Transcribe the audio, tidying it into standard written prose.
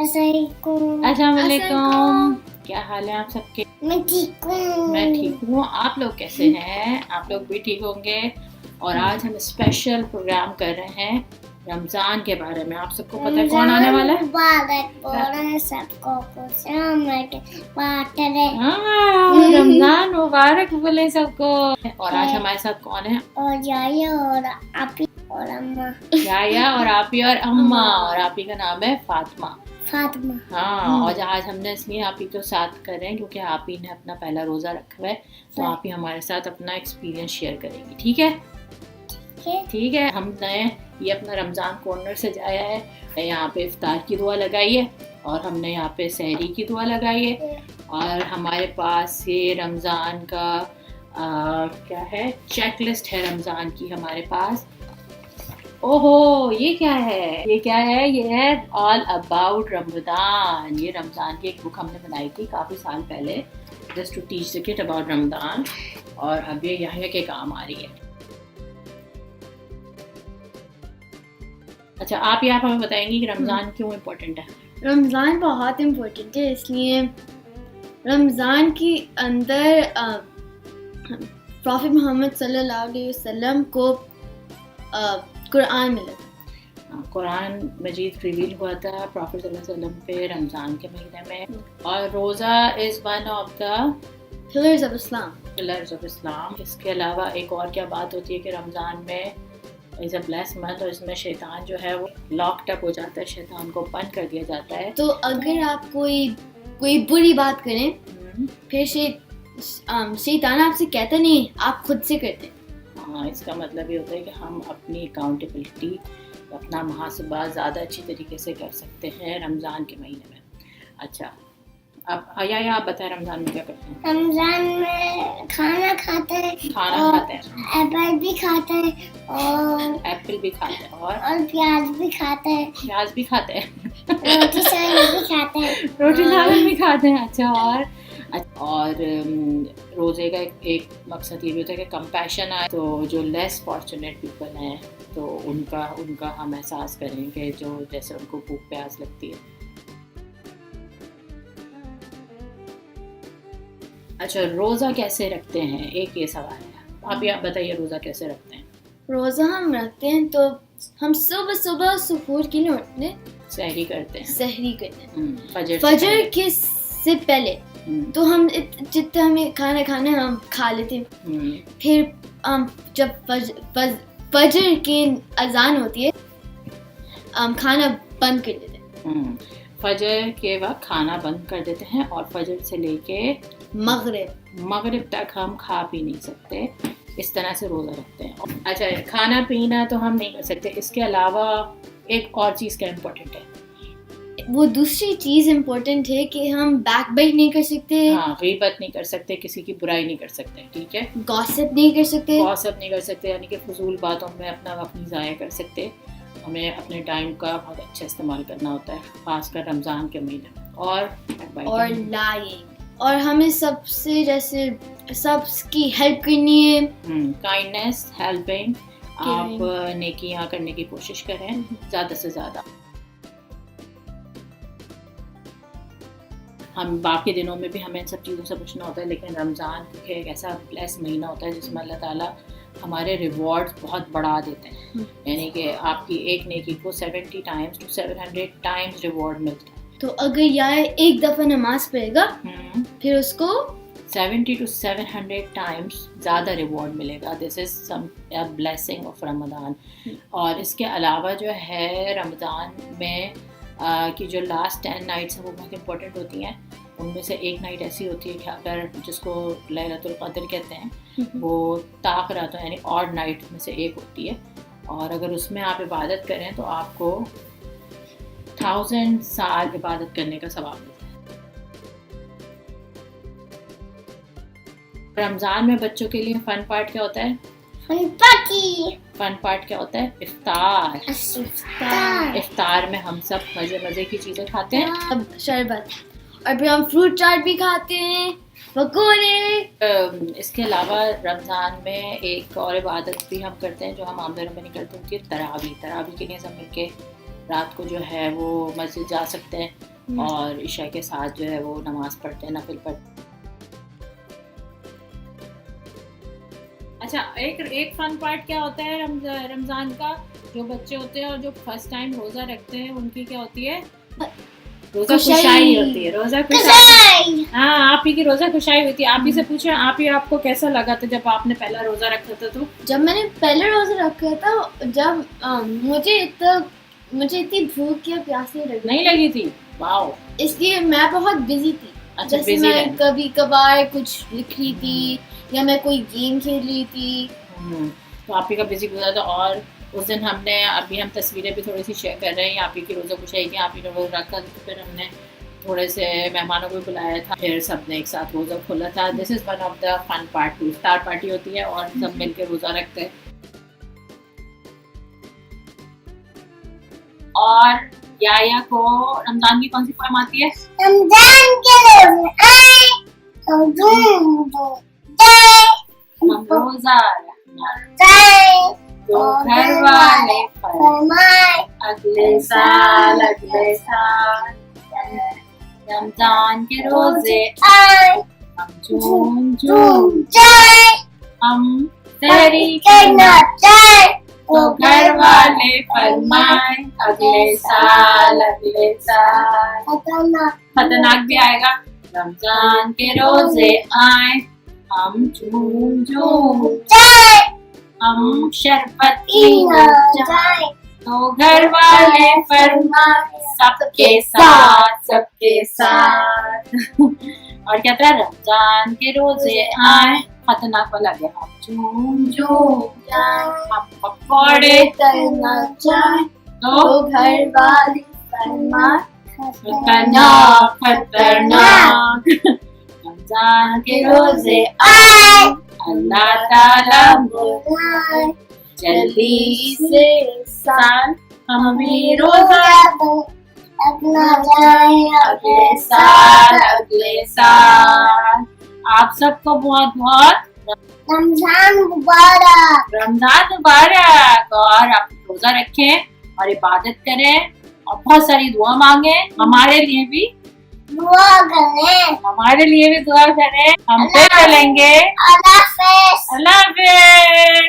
अस्सलाम वालेकुम। क्या हाल है आप सबके? मैं ठीक हूँ। मैं ठीक हूँ। आप लोग कैसे हैं? आप लोग भी ठीक होंगे। और आज हम स्पेशल प्रोग्राम कर रहे हैं रमजान के बारे में। आप सबको पता है कौन आने वाला है? सबको रमजान मुबारक बोले सबको। और आज हमारे साथ कौन है? और याया और आपी और अम्मा। याया और आपी और अम्मा। और आपी का नाम है फातिमा। हाँ, और आज हमने इसलिए आपी को साथ कर रहे हैं क्योंकि आपी ने अपना पहला रोज़ा रखा है, तो आपी हमारे साथ अपना एक्सपीरियंस शेयर करेगी। ठीक है? ठीक है। हमने ये अपना रमज़ान कॉर्नर सजाया है। यहाँ पे इफ्तार की दुआ लगाई है और हमने यहाँ पे सहरी की दुआ लगाई है। और हमारे पास ये रमज़ान का क्या है, चेकलिस्ट है रमज़ान की हमारे पास। ओहो, ये क्या है? ये क्या है? ये है ऑल अबाउट रमज़ान। ये रमज़ान की एक बुक हमने बनाई थी काफ़ी साल पहले, just to teach the kid about Ramzan. और अब ये यहाँ के काम आ रही है। अच्छा, आप यहाँ हमें बताएंगी कि रमज़ान क्यों इम्पोर्टेंट है? रमज़ान बहुत इम्पोर्टेंट है, इसलिए रमज़ान के अंदर प्रॉफिट मोहम्मद सल्लल्लाहु अलैहि वसल्लम को कुरान मिला। कुरान मजीद रिवील हुआ था प्रॉफिट सल्लल्लाहु अलैहि वसल्लम पे रमज़ान के महीने में। और रोज़ा is one of the pillars of Islam. Pillars of Islam. इसके अलावा एक और क्या बात होती है कि रमज़ान में इज़ अ ब्लेस्ड मंथ और इसमें शैतान जो है वो लॉक्ड अप हो जाता है, शैतान को बंद कर दिया जाता है। तो अगर आप कोई बुरी बात करें फिर शैतान आपसे कहता नहीं, आप खुद से करते हैं। हाँ, इसका मतलब ये होता है कि हम अपनी अकाउंटेबिलिटी, अपना मुहासबा ज़्यादा अच्छी तरीके से कर सकते हैं रमज़ान के महीने में। अच्छा, अब या आप बताएं रमज़ान में क्या करते हैं? रमजान में खाना खाते हैं, एप्पल भी खाते हैं और एप्पल भी खाते हैं और प्याज भी खाते हैं, रोटी सालन भी खाते हैं, रोटी सालन भी खाते हैं। अच्छा, और रोज़े का एक मकसद ये भी होता है कि कंपैशन आए, तो जो लेस फॉर्चुनेट पीपल हैं तो उनका हम एहसास करें कि जो जैसे उनको भूख प्यास लगती है। अच्छा, रोज़ा कैसे रखते हैं, एक ये सवाल है। आप बताइए रोज़ा कैसे रखते हैं? रोज़ा हम रखते हैं तो हम सुबह सुबह सुहूर के लिए उठते हैं, सहरी करते हैं, फजर के से पहले। तो हम जितना हमें खाना खाना हम खा लेते हैं। फिर जब फजर की अजान होती है खाना बंद कर देते हैं। फजर के वक्त खाना बंद कर देते हैं और फजर से लेके मगरिब तक हम खा पी नहीं सकते। इस तरह से रोज़ा रखते हैं। अच्छा, खाना पीना तो हम नहीं कर सकते, इसके अलावा एक और चीज़ क्या इम्पोर्टेंट है? वो दूसरी चीज़ इम्पोर्टेंट है कि हम बैक बाइट नहीं कर सकते। हाँ, गीबत नहीं कर सकते, किसी की बुराई नहीं कर सकते। ठीक है? गॉसिप नहीं कर सकते, यानी कि फजूल बातों में अपना वक्त नहीं ज़ाया कर सकते। हमें अपने टाइम का बहुत अच्छा इस्तेमाल करना होता है, खासकर रमज़ान के महीने में। और लाइंग, और हमें सबकी हेल्प करनी है। काइंडनेस, हेल्पिंग, आप नेकियां करने की कोशिश करें ज़्यादा से ज़्यादा। हम बाकी दिनों में भी हमें इन सब चीज़ों से बचना होता है, लेकिन रमज़ान एक ऐसा ब्लेस महीना होता है जिसमें अल्लाह ताला हमारे रिवॉर्ड्स बहुत बढ़ा देते हैं। यानी कि आपकी एक नेकी को 70 टाइम्स to 700 टाइम्स रिवॉर्ड मिलता है। तो अगर यार एक दफ़ा नमाज पढ़ेगा फिर उसको 70 to 700 टाइम्स ज़्यादा रिवॉर्ड मिलेगा। This is some blessing of Ramzan. और इसके अलावा जो है रमज़ान में कि जो लास्ट 10 नाइट्स हैं वो बहुत इंपॉर्टेंट होती हैं। उनमें से एक नाइट ऐसी होती है कि अगर जिसको लैलतुल क़द्र कहते हैं, वो ताक रातों यानी ऑड नाइट में से एक होती है। और अगर उसमें आप इबादत करें तो आपको 1000 साल इबादत करने का सवाब मिलता है। रमज़ान में बच्चों के लिए फ़न पार्ट क्या होता है? फन पार्ट क्या होता है? इफ्तार में हम सब मज़े की चीज़ें खाते हैं, शरबत, और फिर हम फ्रूट चाट भी खाते हैं, पकौड़े। इसके अलावा रमज़ान में एक और इबादत भी हम करते हैं जो हम आम दिनों में नहीं करते, होती है तरावी के लिए सब मिलके रात को जो है वो मस्जिद जा सकते हैं और ईशा के साथ जो है वो नमाज पढ़ते हैं, नफिल पढ़ते हैं। अच्छा, एक फन पार्ट क्या होता है रमजान का, जो बच्चे होते हैं और जो फर्स्ट टाइम रोजा रखते हैं उनकी क्या होती है, रोजा खुशाई होती है, रोजा खुशाई। हाँ, आप ही की रोजा खुशाई होती है। आप ही से पूछे, आप ही आपको कैसा लगा था जब आपने पहला रोजा रखा था? तो जब मैंने पहले रोजा रखा था, जब मुझे इतनी भूख या प्यास नहीं लगी थी। वाओ। इसलिए मैं बहुत बिजी थी। अच्छा, जैसे मैं कभी कभार कुछ लिख रही थी या मैं कोई गेम खेल रही थी। तो आप ही का बिजी गुजरा था। और उस दिन हम तस्वीरें भी थोड़ी सी शेयर कर रहे हैं। आप ही की रोज़ा खुशाई की, आप ही ने रोज़ा रखा, तो फिर हमने थोड़े से मेहमानों को बुलाया था, फिर सबने एक साथ रोज़ा खोला था। This is one of the fun part. इफ्तार पार्टी होती है और सब मिलकर रोज़ा रखते हैं। और याया को रमजान की कौन सी पोएम आती है? रमजान के रोजे आए हम रोजा रखना तो घर वाले फरमाए अगले साल रमजान के रोजे आए हम झूम जाए, हम सहरी करना चाहे तो घर वाले फरमाए अगले साल खतरनाक भी आएगा। रमजान के रोजे आए हम झूम जाए, हम शरबत पीना जाए तो घर वाले फरमाए सबके साथ और क्या था? रमजान के रोजे आए, खतरनाक वाला गया, हम झूम जाए, हम पकौड़े करना चाहे तो घर वाले फरमाए खतरनाक। रमजान के रोजे आए, अल्लाह ताला बुलाए, जल्दी से साल हम भी रोजा अपना जाए अगले साल। आप सबको बहुत बहुत रमजान मुबारक। और आप रोजा रखें और इबादत करें और बहुत सारी दुआ मांगे। हमारे लिए भी दुआ करें। हम फिर चलेंगे। अल्लाह हाफ़िज़। अल्लाह हाफ़िज़।